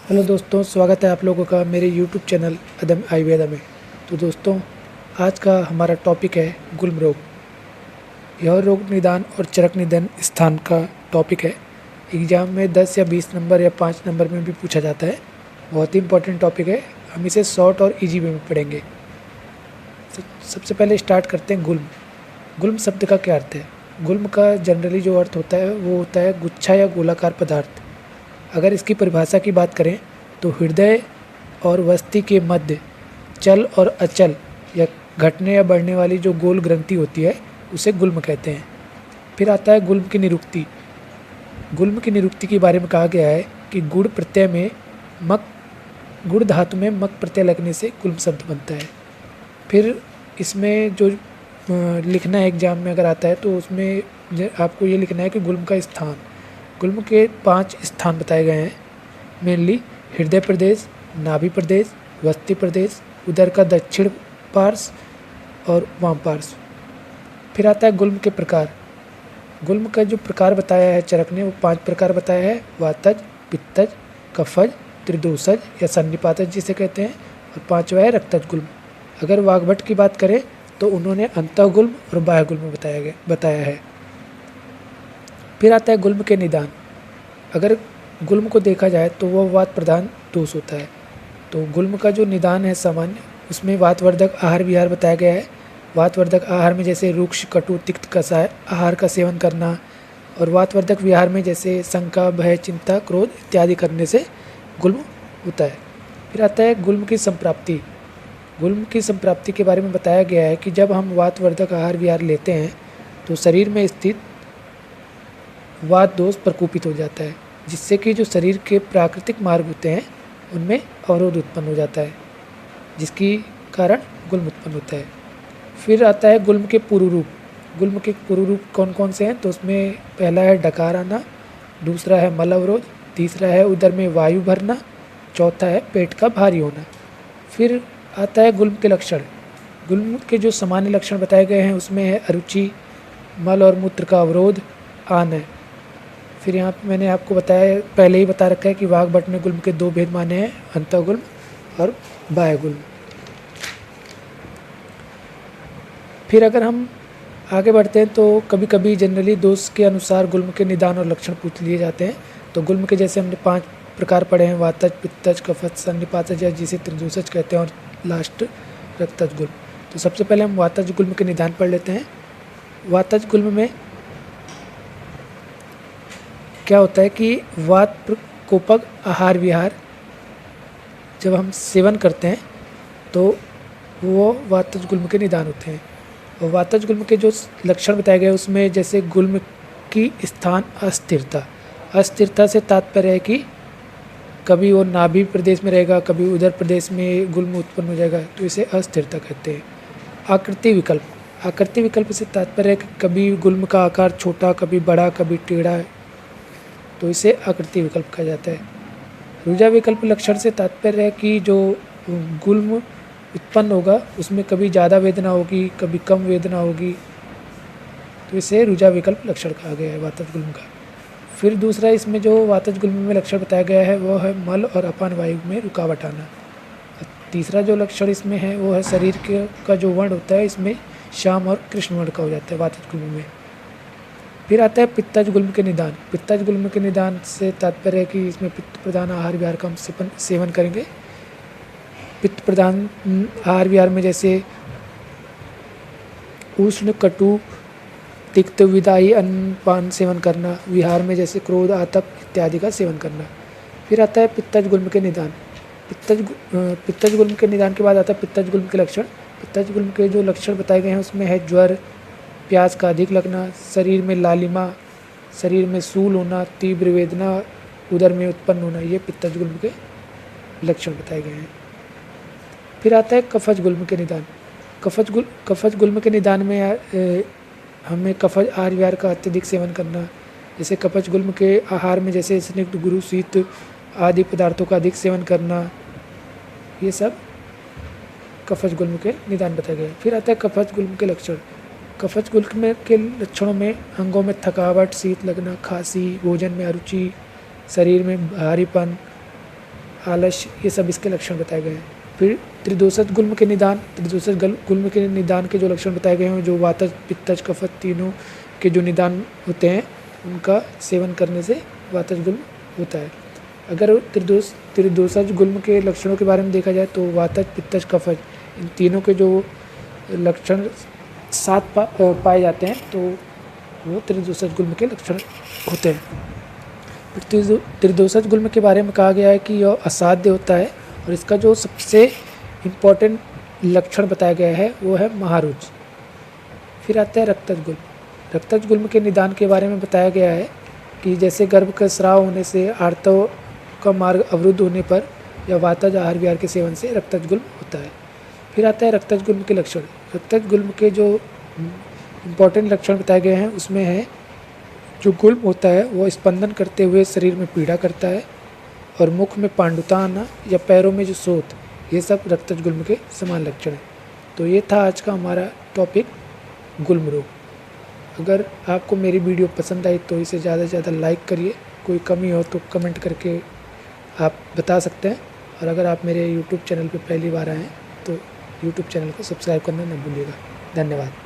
Hello दोस्तों, स्वागत है आप लोगों का मेरे यूट्यूब चैनल अदम आयुर्वेदा में। तो दोस्तों, आज का हमारा टॉपिक है गुल्म रोग। यह रोग निदान और चरक निधन स्थान का टॉपिक है। एग्ज़ाम में 10 या 20 नंबर या 5 नंबर में भी पूछा जाता है। बहुत ही इंपॉर्टेंट टॉपिक है। हम इसे शॉर्ट और इजी वे में पढ़ेंगे। सबसे पहले स्टार्ट करते हैं गुल्म। गुल्म शब्द का क्या अर्थ है? गुल्म का जनरली जो अर्थ होता है वो होता है गुच्छा या गोलाकार पदार्थ। अगर इसकी परिभाषा की बात करें तो हृदय और वस्ति के मध्य चल और अचल या घटने या बढ़ने वाली जो गोल ग्रंथि होती है उसे गुल्म कहते हैं। फिर आता है गुल्म की निरुक्ति। गुल्म की निरुक्ति के बारे में कहा गया है कि गुड़ प्रत्यय में मक गुड़ धातु में मक प्रत्यय लगने से गुल्म शब्द बनता है। फिर इसमें जो लिखना है एग्जाम में अगर आता है तो उसमें आपको ये लिखना है कि गुल्म का स्थान। गुल्म के 5 स्थान बताए गए हैं मेनली: हृदय प्रदेश, नाभि प्रदेश, वस्ति प्रदेश, उदर का दक्षिण पार्श्व और वाम पार्श्व। फिर आता है गुल्म के प्रकार। गुल्म का जो प्रकार बताया है चरक ने वो 5 प्रकार बताया है: वातज, पित्तज, कफज, त्रिदोषज या सन्निपातज जिसे कहते हैं, और 5वां है रक्तज गुल्म। अगर वाग्भट की बात करें तो उन्होंने अंतः गुल्म और बाह्य गुल्म बताया है। फिर आता है गुल्म के निदान। अगर गुल्म को देखा जाए तो वह वात प्रधान दोष होता है। तो गुल्म का जो निदान है सामान्य, उसमें वातवर्धक आहार विहार बताया गया है। वातवर्धक आहार में जैसे रुक्ष, कटु, तिक्त, कषाय आहार का सेवन करना, और वातवर्धक विहार में जैसे शंका, भय, चिंता, क्रोध इत्यादि करने से गुल्म होता है। फिर आता है गुल्म की संप्राप्ति। गुल्म की संप्राप्ति के बारे में बताया गया है कि जब हम वातवर्धक आहार विहार लेते हैं तो शरीर में स्थित वात दोष प्रकोपित हो जाता है, जिससे कि जो शरीर के प्राकृतिक मार्ग होते हैं उनमें अवरोध उत्पन्न हो जाता है, जिसकी कारण गुल्म उत्पन्न होता है। फिर आता है गुल्म के पूर्व रूप। गुल्म के पूर्व रूप कौन कौन से हैं? तो उसमें पहला है डकार आना, दूसरा है मल अवरोध, तीसरा है उदर में वायु भरना, चौथा है पेट का भारी होना। फिर आता है गुल्म के लक्षण। गुल्म के जो सामान्य लक्षण बताए गए हैं उसमें है अरुचि, मल और मूत्र का अवरोध, आन। फिर यहाँ पे मैंने आपको बताया, पहले ही बता रखा है कि वाग्भट ने गुल्म के 2 भेद माने हैं: अंतः गुल्म और बाह्य गुल्म। फिर अगर हम आगे बढ़ते हैं तो कभी कभी जनरली दोष के अनुसार गुल्म के निदान और लक्षण पूछ लिए जाते हैं। तो गुल्म के जैसे हमने 5 प्रकार पढ़े हैं: वातज, पित्तज, कफज, सन्निपातज या जिसे त्रिदोषज कहते हैं, और लास्ट रक्तज गुल्म। तो सबसे पहले हम वातज गुल्म के निदान पढ़ लेते हैं। वातज गुल्म में क्या होता है कि वात प्रकोपक आहार विहार जब हम सेवन करते हैं तो वो वातज गुल्म के निदान होते हैं। और वातज गुल्म के जो लक्षण बताए गए उसमें जैसे गुल्म की स्थान अस्थिरता। अस्थिरता से तात्पर्य है कि कभी वो नाभि प्रदेश में रहेगा, कभी उदर प्रदेश में गुल्म उत्पन्न हो जाएगा, तो इसे अस्थिरता कहते हैं। आकृति विकल्प। आकृति विकल्प से तात्पर्य है कि कभी गुल्म का आकार छोटा, कभी बड़ा, कभी टेढ़ा, तो इसे आकृति विकल्प कहा जाता है। रुझा विकल्प लक्षण से तात्पर्य है कि जो गुल्म उत्पन्न होगा उसमें कभी ज़्यादा वेदना होगी, कभी कम वेदना होगी, तो इसे रुझा विकल्प लक्षण कहा गया है वातज गुल्म का। फिर दूसरा इसमें जो वातज गुल्म में लक्षण बताया गया है वो है मल और अपान वायु में रुकावट आना। तीसरा जो लक्षण इसमें है वो है शरीर का जो वर्ण होता है इसमें श्याम और कृष्ण वर्ण का हो जाता है वातज गुल्म में। फिर आता है पित्तज गुल्म के निदान। पित्तज गुल्म के निदान से तात्पर्य है कि इसमें पित्त प्रधान आहार विहार का हम सेवन करेंगे। पित्त प्रधान आहार विहार में जैसे उष्ण, कटु, तिक्त, विदाई अन्न पान सेवन करना, विहार में जैसे क्रोध, आतप इत्यादि का सेवन करना। फिर आता है पित्तज गुल्म के निदान। पित्तज गुल्म के निदान के बाद आता है पित्तज गुल्म के लक्षण। पित्तज गुल्म के जो लक्षण बताए गए हैं उसमें है ज्वर, प्यास का अधिक लगना, शरीर में लालिमा, शरीर में सूल होना, तीव्र वेदना, उदर में उत्पन्न होना, ये पित्तज गुल्म के लक्षण बताए गए हैं। फिर आता है कफज गुल्म के निदान। कफज गुल्म के निदान में हमें कफज आहार विहार का अत्यधिक सेवन करना, जैसे कफज गुल्म के आहार में जैसे स्निग्ध, गुरु, शीत आदि पदार्थों का अधिक सेवन करना, ये सब कफज गुल्म के निदान बताया गया है। फिर आता है कफज गुल्म के लक्षण। कफज गुल्म के लक्षणों में अंगों में थकावट, शीत लगना, खांसी, भोजन में अरुचि, शरीर में भारीपन आलस्य, ये सब इसके लक्षण बताए गए हैं। फिर त्रिदोषज गुल्म के निदान, गुल्म के निदान के जो लक्षण बताए गए हैं, जो वातज पित्तज कफत तीनों के जो निदान होते हैं उनका सेवन करने से वातज गुल्म होता है। अगर त्रिदोषज गुल्म के लक्षणों के बारे में देखा जाए तो वातज पित्तज कफज इन तीनों के जो लक्षण साथ पाए जाते हैं तो वो त्रिदोषज गुल्म के लक्षण होते हैं। फिर त्रिदोषज गुल्म के बारे में कहा गया है कि यह असाध्य होता है और इसका जो सबसे इम्पोर्टेंट लक्षण बताया गया है वो है महारुच। फिर आता है रक्तज गुल्म। रक्तज गुल्म के निदान के बारे में बताया गया है कि जैसे गर्भ का स्राव होने से आर्तव का मार्ग अवरुद्ध होने पर या वातज आहार विहार के सेवन से रक्तज गुल्म होता है। फिर आता है रक्तज गुल्म के लक्षण। रक्तज गुल्म के जो इम्पोर्टेंट लक्षण बताए गए हैं उसमें है जो गुल्म होता है वो स्पंदन करते हुए शरीर में पीड़ा करता है और मुख में पांडुता आना या पैरों में जो सोत, ये सब रक्तज गुल्म के समान लक्षण हैं। तो ये था आज का हमारा टॉपिक गुल्म रोग। अगर आपको मेरी वीडियो पसंद आई तो इसे ज़्यादा से ज़्यादा लाइक करिए, कोई कमी हो तो कमेंट करके आप बता सकते हैं। और अगर आप मेरे यूट्यूब चैनल पर पहली बार आए हैं तो यूट्यूब चैनल को सब्सक्राइब करना न भूलिएगा। धन्यवाद।